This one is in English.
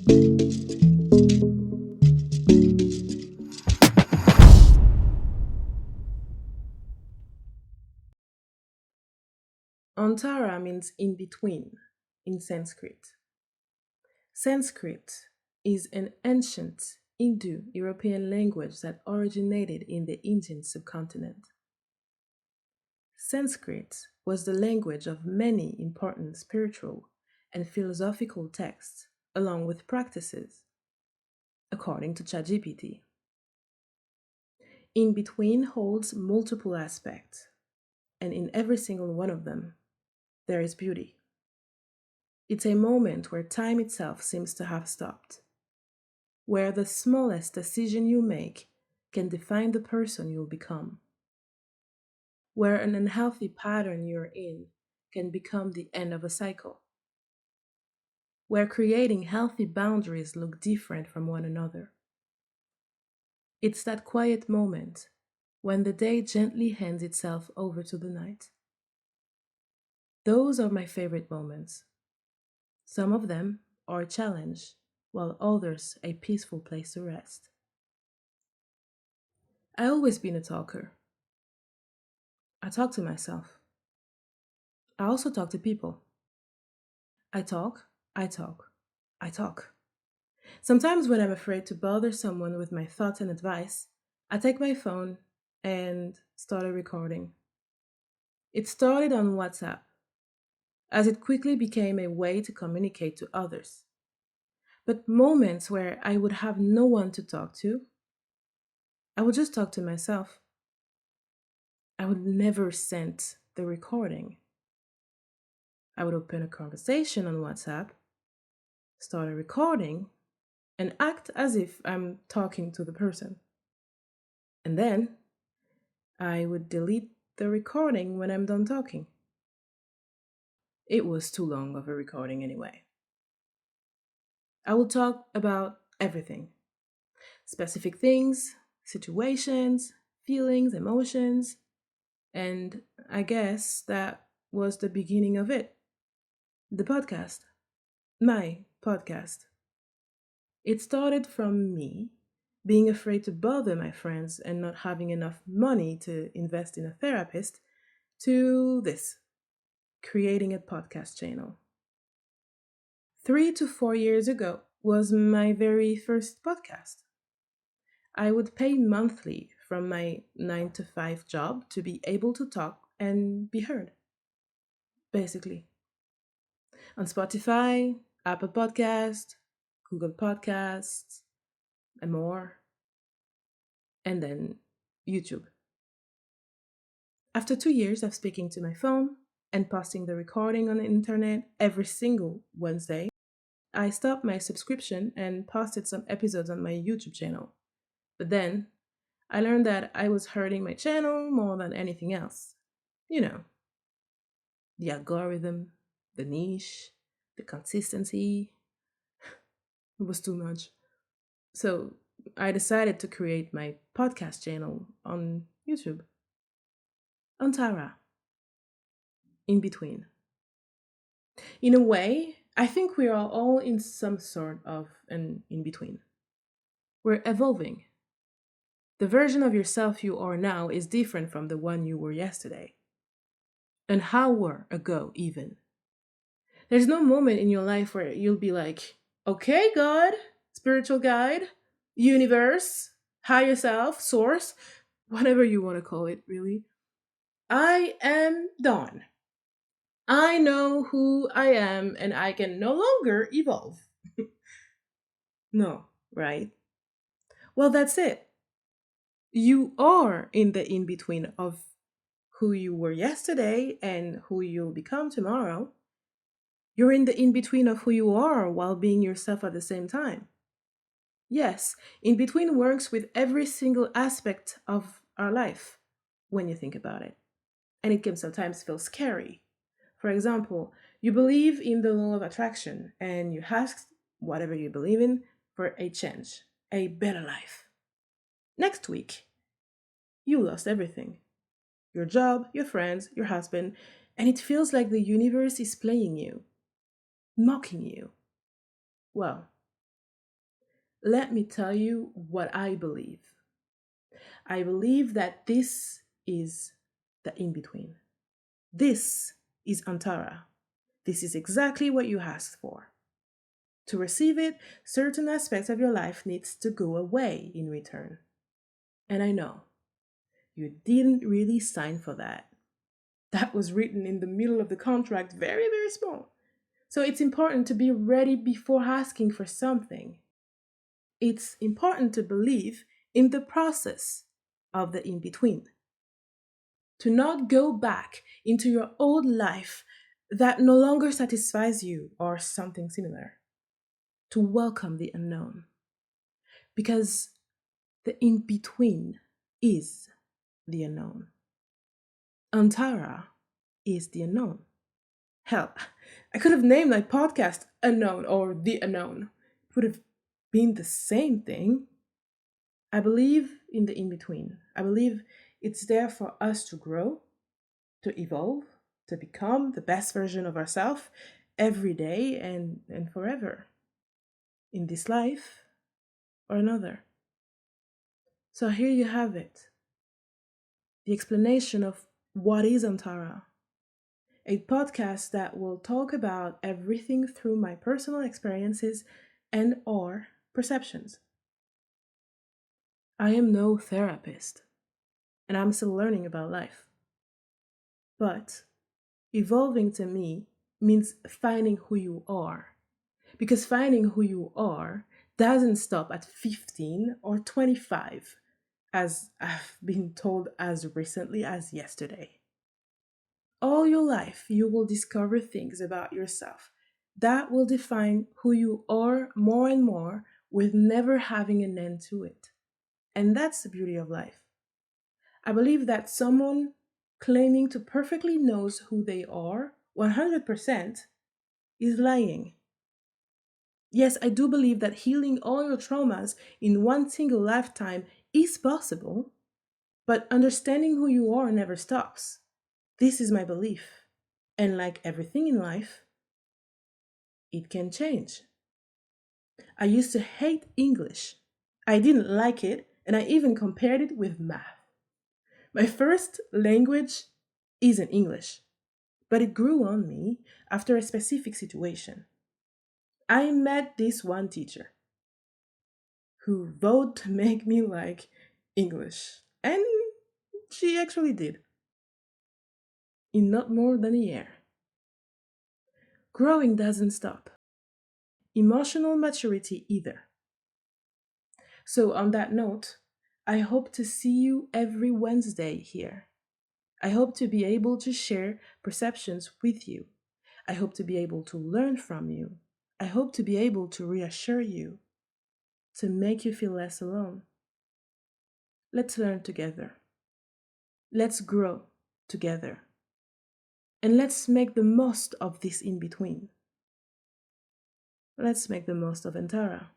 Antara means in between in Sanskrit. Sanskrit is an ancient Indo European language that originated in the Indian subcontinent. Sanskrit was the language of many important spiritual and philosophical texts, along with practices, according to ChatGPT. In between holds multiple aspects, and in every single one of them, there is beauty. It's a moment where time itself seems to have stopped, where the smallest decision you make can define the person you'll become, where an unhealthy pattern you're in can become the end of a cycle, where creating healthy boundaries look different from one another. It's that quiet moment when the day gently hands itself over to the night. Those are my favorite moments. Some of them are a challenge, while others a peaceful place to rest. I always been a talker. I talk to myself. I also talk to people. I talk, I talk, I talk. Sometimes when I'm afraid to bother someone with my thoughts and advice, I take my phone and start a recording. It started on WhatsApp, as it quickly became a way to communicate to others. But moments where I would have no one to talk to, I would just talk to myself. I would never send the recording. I would open a conversation on WhatsApp, start a recording, and act as if I'm talking to the person. And then I would delete the recording when I'm done talking. It was too long of a recording anyway. I would talk about everything: specific things, situations, feelings, emotions, and I guess that was the beginning of it. The podcast. My podcast. It started from me being afraid to bother my friends and not having enough money to invest in a therapist to this, creating a podcast channel. 3 to 4 years ago was my very first podcast. I would pay monthly from my 9 to 5 job to be able to talk and be heard, basically. On Spotify, Apple Podcast, Google Podcasts, and more, and then YouTube. After 2 years of speaking to my phone and posting the recording on the internet every single Wednesday, I stopped my subscription and posted some episodes on my YouTube channel. But then I learned that I was hurting my channel more than anything else. You know, the algorithm, the niche, the consistency. It was too much. So I decided to create my podcast channel on YouTube. Antara, in between. In a way, I think we are all in some sort of an in between. We're evolving. The version of yourself you are now is different from the one you were yesterday, an hour ago, even. There's no moment in your life where you'll be like, okay, God, spiritual guide, universe, higher self, source, whatever you want to call it, really. I am done. I know who I am and I can no longer evolve. No, right? Well, that's it. You are in the in between of who you were yesterday and who you'll become tomorrow. You're in the in between of who you are while being yourself at the same time. Yes, in between works with every single aspect of our life when you think about it. And it can sometimes feel scary. For example, you believe in the law of attraction and you ask whatever you believe in for a change, a better life. Next week, you lost everything: your job, your friends, your husband, and it feels like the universe is playing you, mocking you. Well, let me tell you what I believe. I believe that this is the in between. This is Antara. This is exactly what you asked for. To receive it, certain aspects of your life needs to go away in return. And I know you didn't really sign for that. That was written in the middle of the contract, very, very small. So it's important to be ready before asking for something. It's important to believe in the process of the in between. To not go back into your old life that no longer satisfies you or something similar. To welcome the unknown. Because the in between is the unknown. Antara is the unknown. Hell, I could have named my podcast Unknown or The Unknown. It would have been the same thing. I believe in the in between. I believe it's there for us to grow, to evolve, to become the best version of ourselves every day and forever. In this life or another. So here you have it. The explanation of what is Antara. A podcast that will talk about everything through my personal experiences and or perceptions. I am no therapist, and I'm still learning about life. But evolving to me means finding who you are. Because finding who you are doesn't stop at 15 or 25, as I've been told as recently as yesterday. All your life, you will discover things about yourself that will define who you are more and more with never having an end to it. And that's the beauty of life. I believe that someone claiming to perfectly knows who they are 100% is lying. Yes, I do believe that healing all your traumas in one single lifetime is possible, but understanding who you are never stops. This is my belief. And like everything in life, it can change. I used to hate English. I didn't like it, and I even compared it with math. My first language isn't English, but it grew on me after a specific situation. I met this one teacher who vowed to make me like English, and she actually did, in not more than a year. Growing doesn't stop. Emotional maturity either. So, on that note, I hope to see you every Wednesday here. I hope to be able to share perceptions with you. I hope to be able to learn from you. I hope to be able to reassure you, to make you feel less alone. Let's learn together. Let's grow together. And let's make the most of this in between. Let's make the most of Antara.